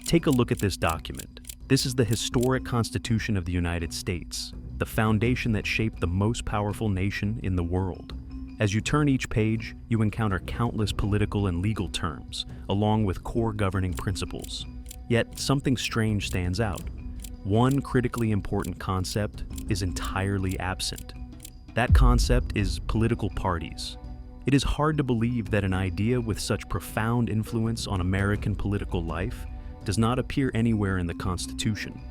Take a look at this document. This is the historic Constitution of the United States, the foundation that shaped the most powerful nation in the world. As you turn each page, you encounter countless political and legal terms, along with core governing principles. Yet, something strange stands out. One critically important concept is entirely absent. That concept is political parties. It is hard to believe that an idea with such profound influence on American political life does not appear anywhere in the Constitution,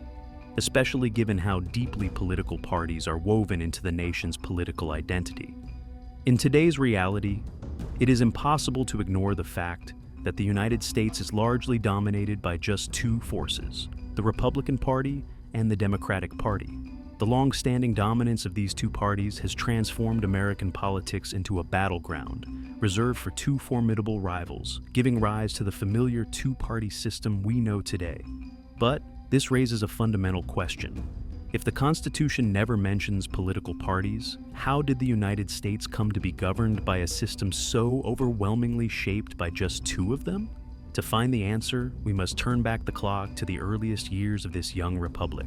especially given how deeply political parties are woven into the nation's political identity. In today's reality, it is impossible to ignore the fact that the United States is largely dominated by just two forces, the Republican Party and the Democratic Party. The long-standing dominance of these two parties has transformed American politics into a battleground reserved for two formidable rivals, giving rise to the familiar two-party system we know today. But this raises a fundamental question. If the Constitution never mentions political parties, how did the United States come to be governed by a system so overwhelmingly shaped by just two of them? To find the answer, we must turn back the clock to the earliest years of this young republic.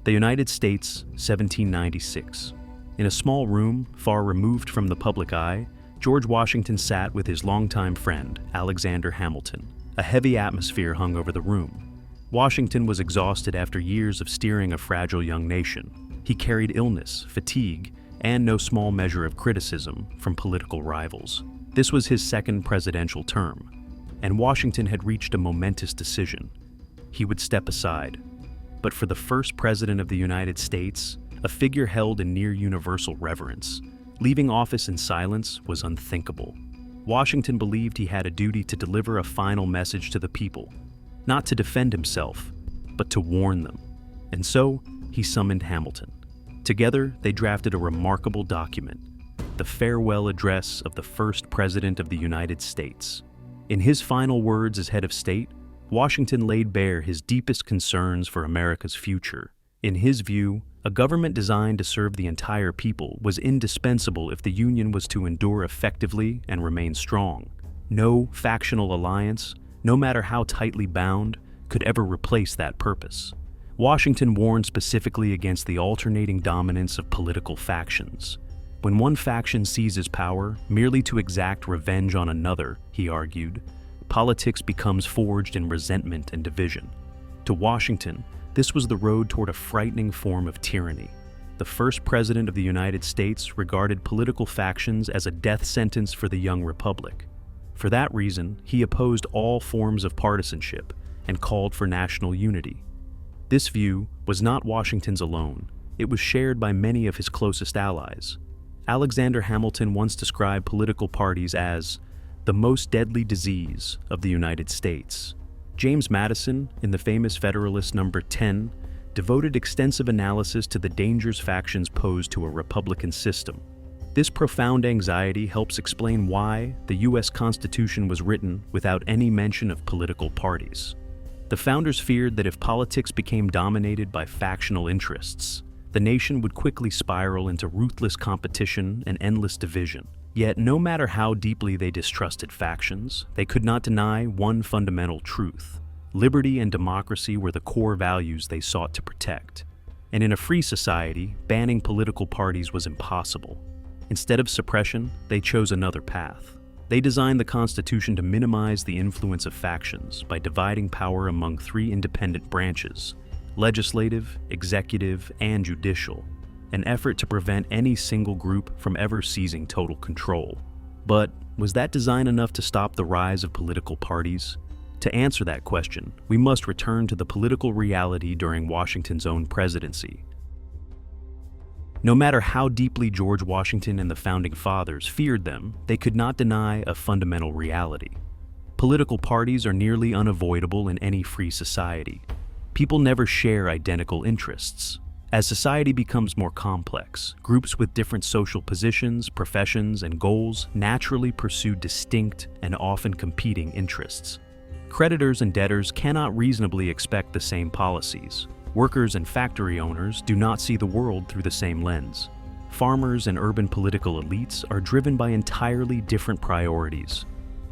The United States, 1796. In a small room, far removed from the public eye, George Washington sat with his longtime friend, Alexander Hamilton. A heavy atmosphere hung over the room. Washington was exhausted after years of steering a fragile young nation. He carried illness, fatigue, and no small measure of criticism from political rivals. This was his second presidential term, and Washington had reached a momentous decision. He would step aside. But for the first president of the United States, a figure held in near universal reverence, leaving office in silence was unthinkable. Washington believed he had a duty to deliver a final message to the people, not to defend himself, but to warn them. And so, he summoned Hamilton. Together, they drafted a remarkable document, the farewell address of the first president of the United States. In his final words as head of state, Washington laid bare his deepest concerns for America's future. In his view, a government designed to serve the entire people was indispensable if the Union was to endure effectively and remain strong. No factional alliance, no matter how tightly bound, could ever replace that purpose. Washington warned specifically against the alternating dominance of political factions. When one faction seizes power merely to exact revenge on another, he argued, politics becomes forged in resentment and division. To Washington, this was the road toward a frightening form of tyranny. The first president of the United States regarded political factions as a death sentence for the young republic. For that reason, he opposed all forms of partisanship and called for national unity. This view was not Washington's alone. It was shared by many of his closest allies. Alexander Hamilton once described political parties as the most deadly disease of the United States. James Madison, in the famous Federalist No. 10, devoted extensive analysis to the dangers factions pose to a republican system. This profound anxiety helps explain why the U.S. Constitution was written without any mention of political parties. The founders feared that if politics became dominated by factional interests, the nation would quickly spiral into ruthless competition and endless division. Yet, no matter how deeply they distrusted factions, they could not deny one fundamental truth. Liberty and democracy were the core values they sought to protect. And in a free society, banning political parties was impossible. Instead of suppression, they chose another path. They designed the Constitution to minimize the influence of factions by dividing power among three independent branches: legislative, executive, and judicial, an effort to prevent any single group from ever seizing total control. But was that design enough to stop the rise of political parties? To answer that question, we must return to the political reality during Washington's own presidency. No matter how deeply George Washington and the Founding Fathers feared them, they could not deny a fundamental reality. Political parties are nearly unavoidable in any free society. People never share identical interests. As society becomes more complex, groups with different social positions, professions, and goals naturally pursue distinct and often competing interests. Creditors and debtors cannot reasonably expect the same policies. Workers and factory owners do not see the world through the same lens. Farmers and urban political elites are driven by entirely different priorities.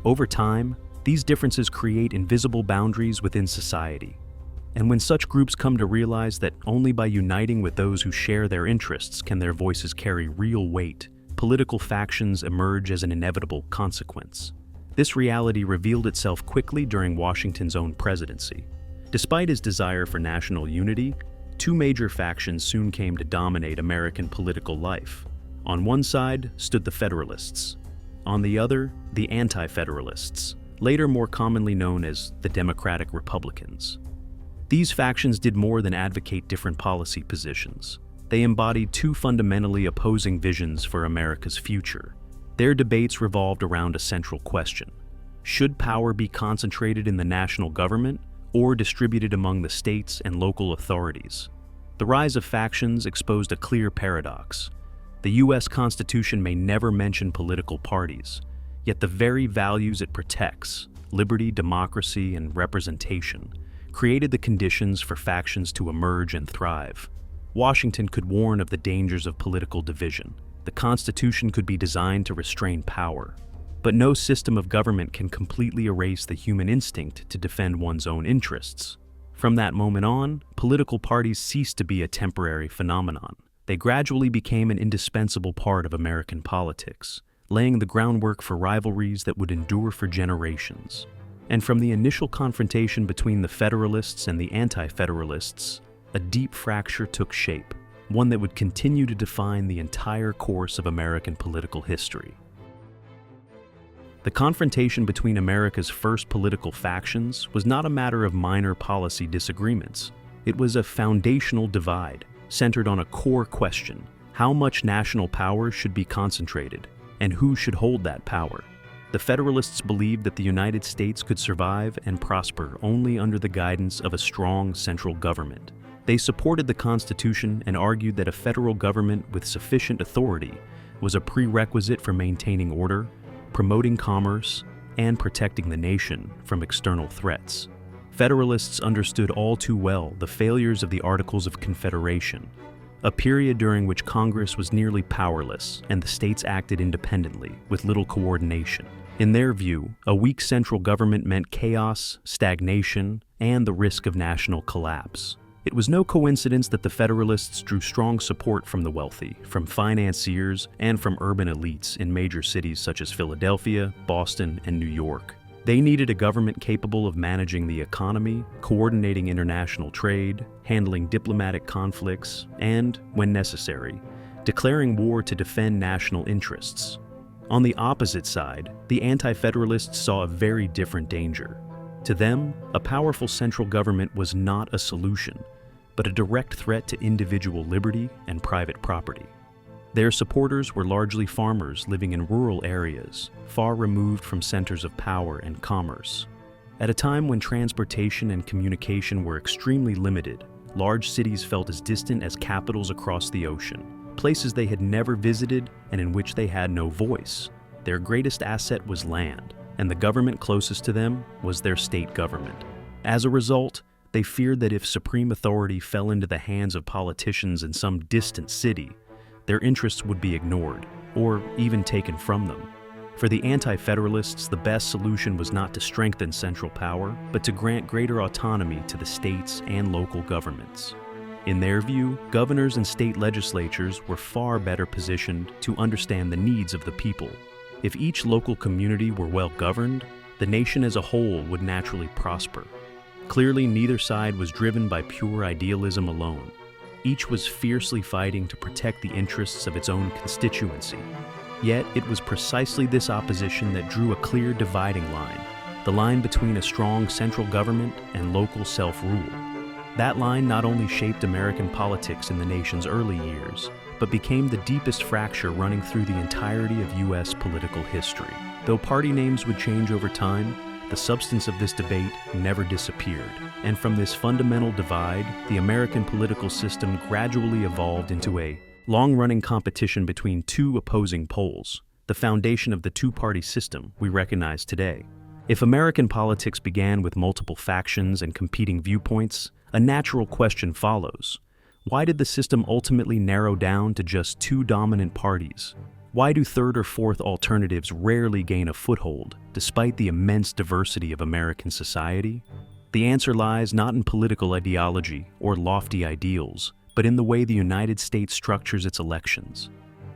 Over time, These differences create invisible boundaries within society. And when such groups come to realize that only by uniting with those who share their interests can their voices carry real weight, political factions emerge as an inevitable consequence. This reality revealed itself quickly during Washington's own presidency. Despite his desire for national unity, two major factions soon came to dominate American political life. On one side stood the Federalists. On the other, the Anti-Federalists, later more commonly known as the Democratic Republicans. These factions did more than advocate different policy positions. They embodied two fundamentally opposing visions for America's future. Their debates revolved around a central question: should power be concentrated in the national government or distributed among the states and local authorities? The rise of factions exposed a clear paradox. The U.S. Constitution may never mention political parties, yet the very values it protects, liberty, democracy, and representation, created the conditions for factions to emerge and thrive. Washington could warn of the dangers of political division. The Constitution could be designed to restrain power. But no system of government can completely erase the human instinct to defend one's own interests. From that moment on, political parties ceased to be a temporary phenomenon. They gradually became an indispensable part of American politics, laying the groundwork for rivalries that would endure for generations. And from the initial confrontation between the Federalists and the Anti-Federalists, a deep fracture took shape, one that would continue to define the entire course of American political history. The confrontation between America's first political factions was not a matter of minor policy disagreements. It was a foundational divide, centered on a core question: how much national power should be concentrated, and who should hold that power? The Federalists believed that the United States could survive and prosper only under the guidance of a strong central government. They supported the Constitution and argued that a federal government with sufficient authority was a prerequisite for maintaining order, promoting commerce, and protecting the nation from external threats. Federalists understood all too well the failures of the Articles of Confederation, a period during which Congress was nearly powerless and the states acted independently, with little coordination. In their view, a weak central government meant chaos, stagnation, and the risk of national collapse. It was no coincidence that the Federalists drew strong support from the wealthy, from financiers, and from urban elites in major cities such as Philadelphia, Boston, and New York. They needed a government capable of managing the economy, coordinating international trade, handling diplomatic conflicts, and, when necessary, declaring war to defend national interests. On the opposite side, the Anti-Federalists saw a very different danger. To them, a powerful central government was not a solution, but a direct threat to individual liberty and private property. Their supporters were largely farmers living in rural areas, far removed from centers of power and commerce. At a time when transportation and communication were extremely limited, large cities felt as distant as capitals across the ocean, places they had never visited and in which they had no voice. Their greatest asset was land, and the government closest to them was their state government. As a result, they feared that if supreme authority fell into the hands of politicians in some distant city, their interests would be ignored, or even taken from them. For the Anti-Federalists, the best solution was not to strengthen central power, but to grant greater autonomy to the states and local governments. In their view, governors and state legislatures were far better positioned to understand the needs of the people. If each local community were well governed, the nation as a whole would naturally prosper. Clearly, neither side was driven by pure idealism alone. Each was fiercely fighting to protect the interests of its own constituency. Yet, it was precisely this opposition that drew a clear dividing line, the line between a strong central government and local self-rule. That line not only shaped American politics in the nation's early years, but became the deepest fracture running through the entirety of U.S. political history. Though party names would change over time, the substance of this debate never disappeared, and from this fundamental divide, the American political system gradually evolved into a long-running competition between two opposing poles, the foundation of the two-party system we recognize today. If American politics began with multiple factions and competing viewpoints, a natural question follows. Why did the system ultimately narrow down to just two dominant parties? Why do third or fourth alternatives rarely gain a foothold, despite the immense diversity of American society? The answer lies not in political ideology or lofty ideals, but in the way the United States structures its elections.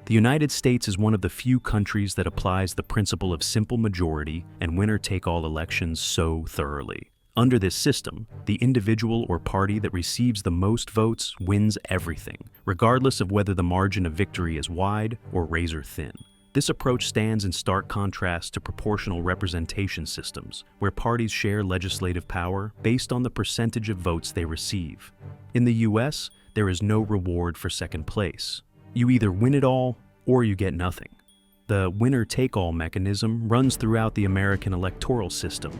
The United States is one of the few countries that applies the principle of simple majority and winner-take-all elections so thoroughly. Under this system, the individual or party that receives the most votes wins everything, regardless of whether the margin of victory is wide or razor-thin. This approach stands in stark contrast to proportional representation systems, where parties share legislative power based on the percentage of votes they receive. In the US, there is no reward for second place. You either win it all or you get nothing. The winner-take-all mechanism runs throughout the American electoral system.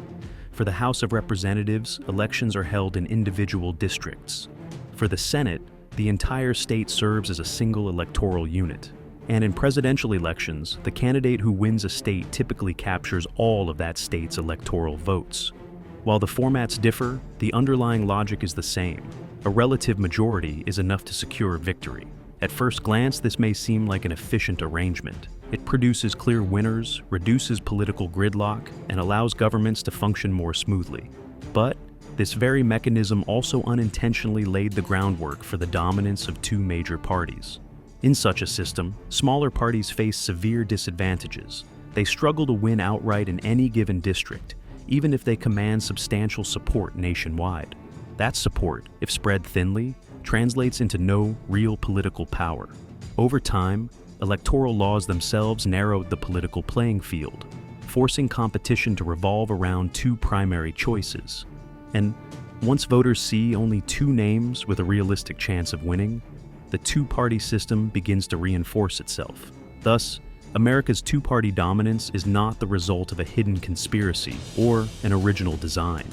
For the House of Representatives, elections are held in individual districts. For the Senate, the entire state serves as a single electoral unit. And in presidential elections, the candidate who wins a state typically captures all of that state's electoral votes. While the formats differ, the underlying logic is the same. A relative majority is enough to secure victory. At first glance, this may seem like an efficient arrangement. It produces clear winners, reduces political gridlock, and allows governments to function more smoothly. But this very mechanism also unintentionally laid the groundwork for the dominance of two major parties. In such a system, smaller parties face severe disadvantages. They struggle to win outright in any given district, even if they command substantial support nationwide. That support, if spread thinly, translates into no real political power. Over time, electoral laws themselves narrowed the political playing field, forcing competition to revolve around two primary choices. And once voters see only two names with a realistic chance of winning, the two-party system begins to reinforce itself. Thus, America's two-party dominance is not the result of a hidden conspiracy or an original design.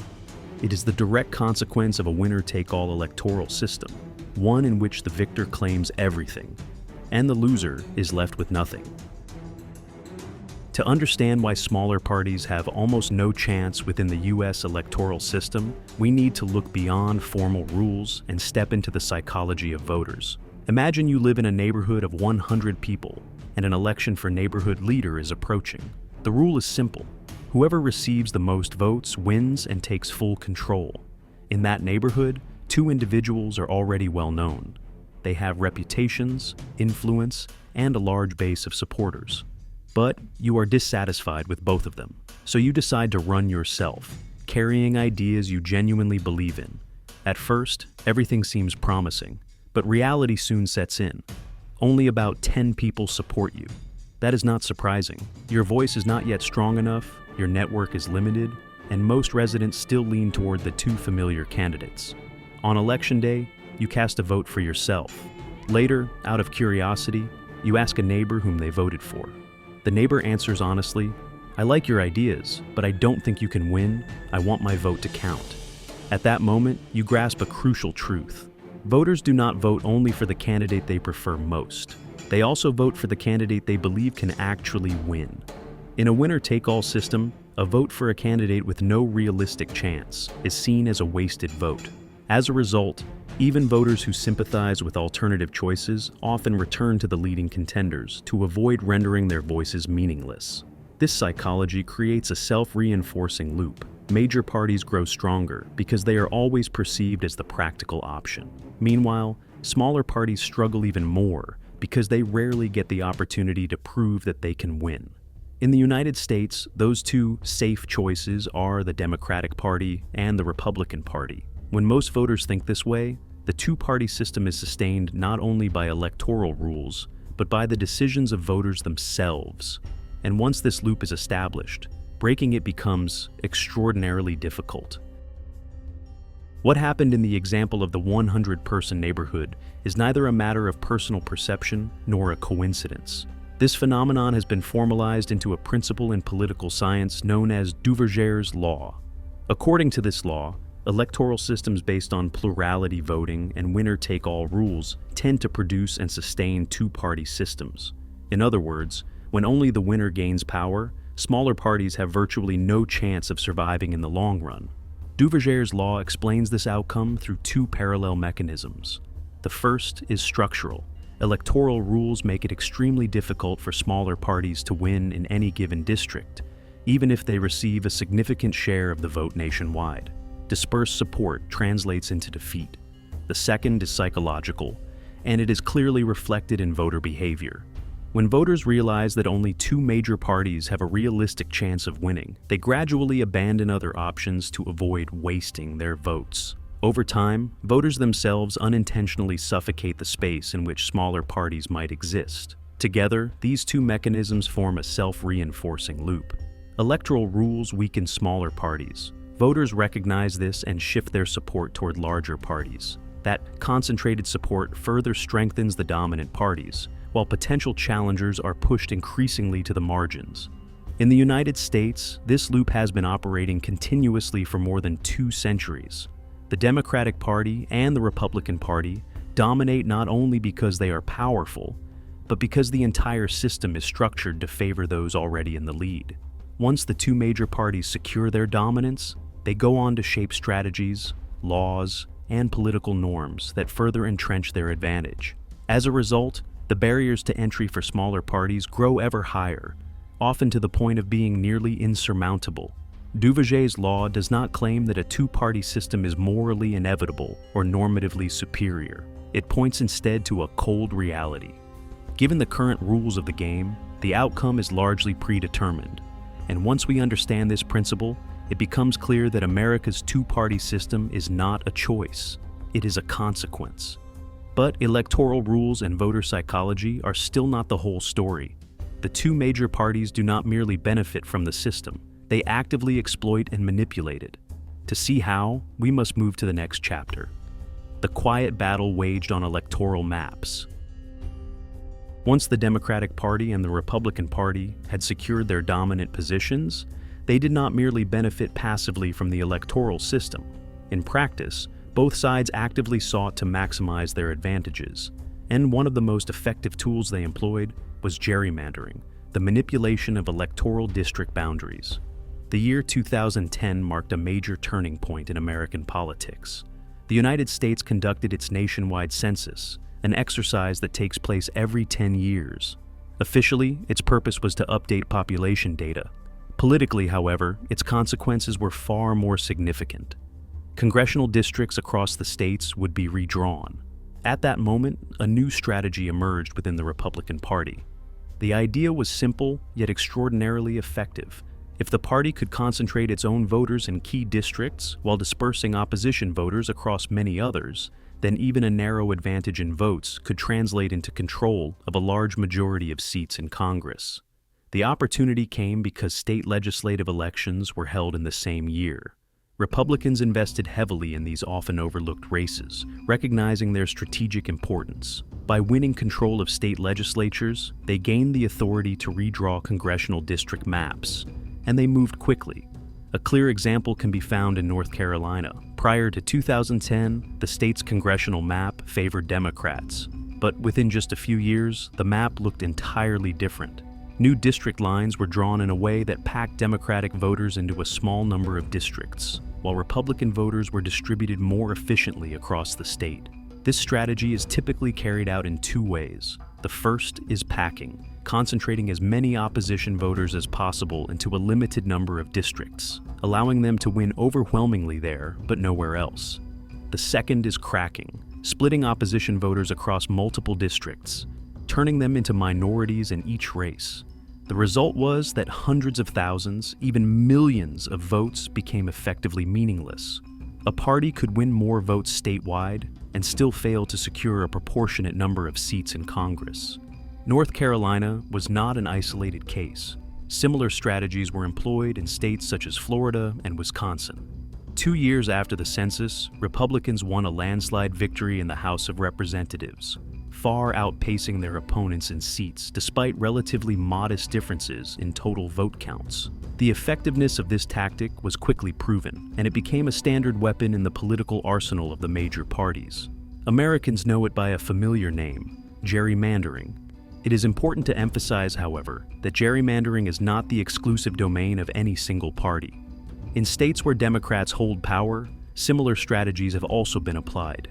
It is the direct consequence of a winner-take-all electoral system, one in which the victor claims everything, and the loser is left with nothing. To understand why smaller parties have almost no chance within the US electoral system, we need to look beyond formal rules and step into the psychology of voters. Imagine you live in a neighborhood of 100 people, and an election for neighborhood leader is approaching. The rule is simple. Whoever receives the most votes wins and takes full control. In that neighborhood, two individuals are already well known. They have reputations, influence, and a large base of supporters. But you are dissatisfied with both of them, so you decide to run yourself, carrying ideas you genuinely believe in. At first, everything seems promising, but reality soon sets in. Only about 10 people support you. That is not surprising. Your voice is not yet strong enough, your network is limited, and most residents still lean toward the two familiar candidates. On election day, you cast a vote for yourself. Later, out of curiosity, you ask a neighbor whom they voted for. The neighbor answers honestly, "I like your ideas, but I don't think you can win. I want my vote to count." At that moment, you grasp a crucial truth. Voters do not vote only for the candidate they prefer most. They also vote for the candidate they believe can actually win. In a winner-take-all system, a vote for a candidate with no realistic chance is seen as a wasted vote. As a result, even voters who sympathize with alternative choices often return to the leading contenders to avoid rendering their voices meaningless. This psychology creates a self-reinforcing loop. Major parties grow stronger because they are always perceived as the practical option. Meanwhile, smaller parties struggle even more because they rarely get the opportunity to prove that they can win. In the United States, those two safe choices are the Democratic Party and the Republican Party. When most voters think this way, the two-party system is sustained not only by electoral rules, but by the decisions of voters themselves. And once this loop is established, breaking it becomes extraordinarily difficult. What happened in the example of the 100-person neighborhood is neither a matter of personal perception nor a coincidence. This phenomenon has been formalized into a principle in political science known as Duverger's law. According to this law, electoral systems based on plurality voting and winner-take-all rules tend to produce and sustain two-party systems. In other words, when only the winner gains power, smaller parties have virtually no chance of surviving in the long run. Duverger's law explains this outcome through two parallel mechanisms. The first is structural. Electoral rules make it extremely difficult for smaller parties to win in any given district, even if they receive a significant share of the vote nationwide. Dispersed support translates into defeat. The second is psychological, and it is clearly reflected in voter behavior. When voters realize that only two major parties have a realistic chance of winning, they gradually abandon other options to avoid wasting their votes. Over time, voters themselves unintentionally suffocate the space in which smaller parties might exist. Together, these two mechanisms form a self-reinforcing loop. Electoral rules weaken smaller parties. Voters recognize this and shift their support toward larger parties. That concentrated support further strengthens the dominant parties, while potential challengers are pushed increasingly to the margins. In the United States, this loop has been operating continuously for more than 2 centuries. The Democratic Party and the Republican Party dominate not only because they are powerful, but because the entire system is structured to favor those already in the lead. Once the two major parties secure their dominance, they go on to shape strategies, laws, and political norms that further entrench their advantage. As a result, the barriers to entry for smaller parties grow ever higher, often to the point of being nearly insurmountable. Duverger's law does not claim that a two-party system is morally inevitable or normatively superior. It points instead to a cold reality. Given the current rules of the game, the outcome is largely predetermined. And once we understand this principle, it becomes clear that America's two-party system is not a choice. It is a consequence. But electoral rules and voter psychology are still not the whole story. The two major parties do not merely benefit from the system, they actively exploit and manipulate it. To see how, we must move to the next chapter. The quiet battle waged on electoral maps. Once the Democratic Party and the Republican Party had secured their dominant positions, they did not merely benefit passively from the electoral system. In practice, both sides actively sought to maximize their advantages, and one of the most effective tools they employed was gerrymandering, the manipulation of electoral district boundaries. The year 2010 marked a major turning point in American politics. The United States conducted its nationwide census, an exercise that takes place every 10 years. Officially, its purpose was to update population data. Politically, however, its consequences were far more significant. Congressional districts across the states would be redrawn. At that moment, a new strategy emerged within the Republican Party. The idea was simple, yet extraordinarily effective. If the party could concentrate its own voters in key districts while dispersing opposition voters across many others, then even a narrow advantage in votes could translate into control of a large majority of seats in Congress. The opportunity came because state legislative elections were held in the same year. Republicans invested heavily in these often overlooked races, recognizing their strategic importance. By winning control of state legislatures, they gained the authority to redraw congressional district maps, and they moved quickly. A clear example can be found in North Carolina. Prior to 2010, the state's congressional map favored Democrats, but within just a few years, the map looked entirely different. New district lines were drawn in a way that packed Democratic voters into a small number of districts, while Republican voters were distributed more efficiently across the state. This strategy is typically carried out in 2 ways. The first is packing, concentrating as many opposition voters as possible into a limited number of districts, allowing them to win overwhelmingly there, but nowhere else. The second is cracking, splitting opposition voters across multiple districts, turning them into minorities in each race. The result was that hundreds of thousands, even millions of votes became effectively meaningless. A party could win more votes statewide and still fail to secure a proportionate number of seats in Congress. North Carolina was not an isolated case. Similar strategies were employed in states such as Florida and Wisconsin. 2 years after the census, Republicans won a landslide victory in the House of Representatives, far outpacing their opponents in seats despite relatively modest differences in total vote counts. The effectiveness of this tactic was quickly proven, and it became a standard weapon in the political arsenal of the major parties. Americans know it by a familiar name, gerrymandering. It is important to emphasize, however, that gerrymandering is not the exclusive domain of any single party. In states where Democrats hold power, similar strategies have also been applied,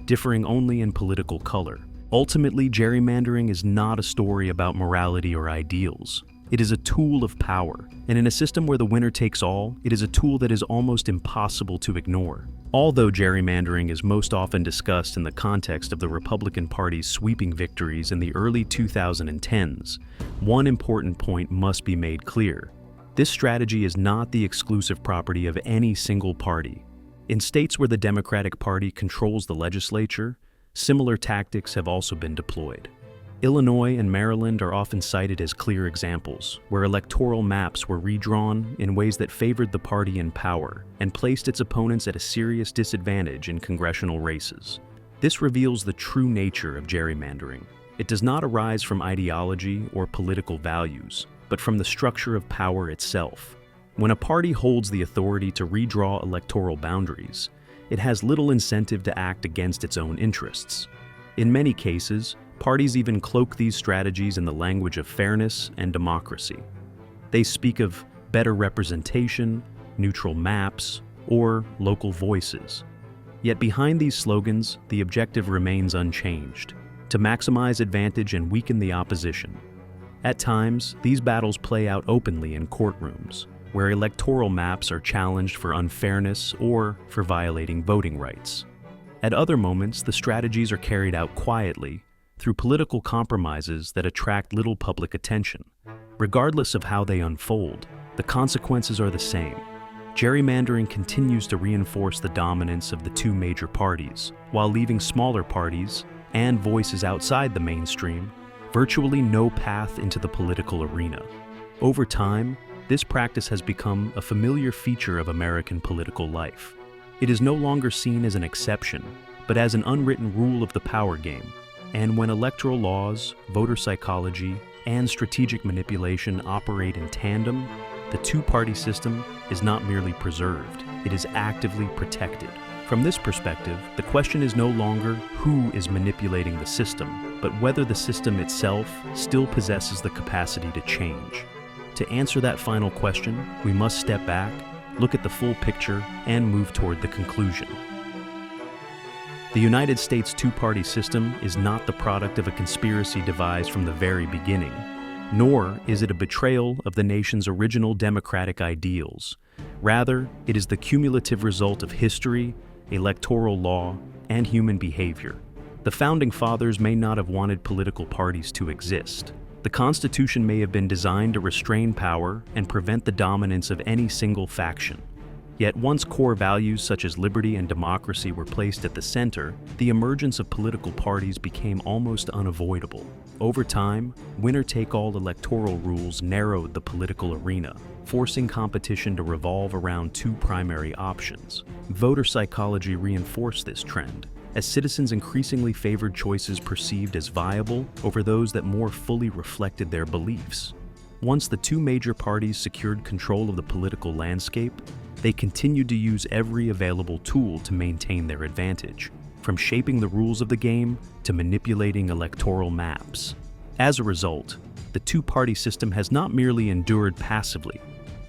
differing only in political color. Ultimately, gerrymandering is not a story about morality or ideals. It is a tool of power, and in a system where the winner takes all, it is a tool that is almost impossible to ignore. Although gerrymandering is most often discussed in the context of the Republican Party's sweeping victories in the early 2010s, one important point must be made clear. This strategy is not the exclusive property of any single party. In states where the Democratic Party controls the legislature, similar tactics have also been deployed. Illinois and Maryland are often cited as clear examples, where electoral maps were redrawn in ways that favored the party in power and placed its opponents at a serious disadvantage in congressional races. This reveals the true nature of gerrymandering. It does not arise from ideology or political values, but from the structure of power itself. When a party holds the authority to redraw electoral boundaries, it has little incentive to act against its own interests. In many cases, parties even cloak these strategies in the language of fairness and democracy. They speak of better representation, neutral maps, or local voices. Yet behind these slogans, the objective remains unchanged: to maximize advantage and weaken the opposition. At times, these battles play out openly in courtrooms, where electoral maps are challenged for unfairness or for violating voting rights. At other moments, the strategies are carried out quietly, through political compromises that attract little public attention. Regardless of how they unfold, the consequences are the same. Gerrymandering continues to reinforce the dominance of the two major parties, while leaving smaller parties and voices outside the mainstream virtually no path into the political arena. Over time, this practice has become a familiar feature of American political life. It is no longer seen as an exception, but as an unwritten rule of the power game. And when electoral laws, voter psychology, and strategic manipulation operate in tandem, the two-party system is not merely preserved, it is actively protected. From this perspective, the question is no longer who is manipulating the system, but whether the system itself still possesses the capacity to change. To answer that final question, we must step back, look at the full picture, and move toward the conclusion. The United States two-party system is not the product of a conspiracy devised from the very beginning, nor is it a betrayal of the nation's original democratic ideals. Rather, it is the cumulative result of history, electoral law, and human behavior. The Founding Fathers may not have wanted political parties to exist. The Constitution may have been designed to restrain power and prevent the dominance of any single faction. Yet once core values such as liberty and democracy were placed at the center, the emergence of political parties became almost unavoidable. Over time, winner-take-all electoral rules narrowed the political arena, forcing competition to revolve around two primary options. Voter psychology reinforced this trend, as citizens increasingly favored choices perceived as viable over those that more fully reflected their beliefs. Once the two major parties secured control of the political landscape, they continued to use every available tool to maintain their advantage, from shaping the rules of the game to manipulating electoral maps. As a result, the two-party system has not merely endured passively,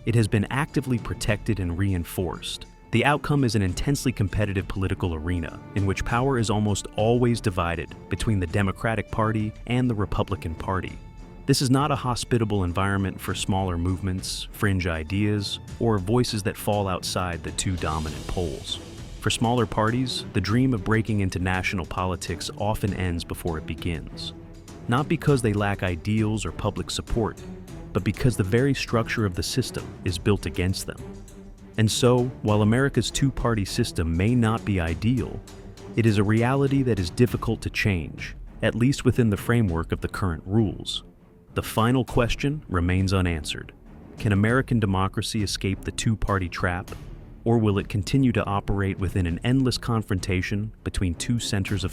it has been actively protected and reinforced. The outcome is an intensely competitive political arena in which power is almost always divided between the Democratic Party and the Republican Party. This is not a hospitable environment for smaller movements, fringe ideas, or voices that fall outside the two dominant poles. For smaller parties, the dream of breaking into national politics often ends before it begins. Not because they lack ideals or public support, but because the very structure of the system is built against them. And so, while America's two-party system may not be ideal, it is a reality that is difficult to change, at least within the framework of the current rules. The final question remains unanswered. Can American democracy escape the two-party trap, or will it continue to operate within an endless confrontation between two centers of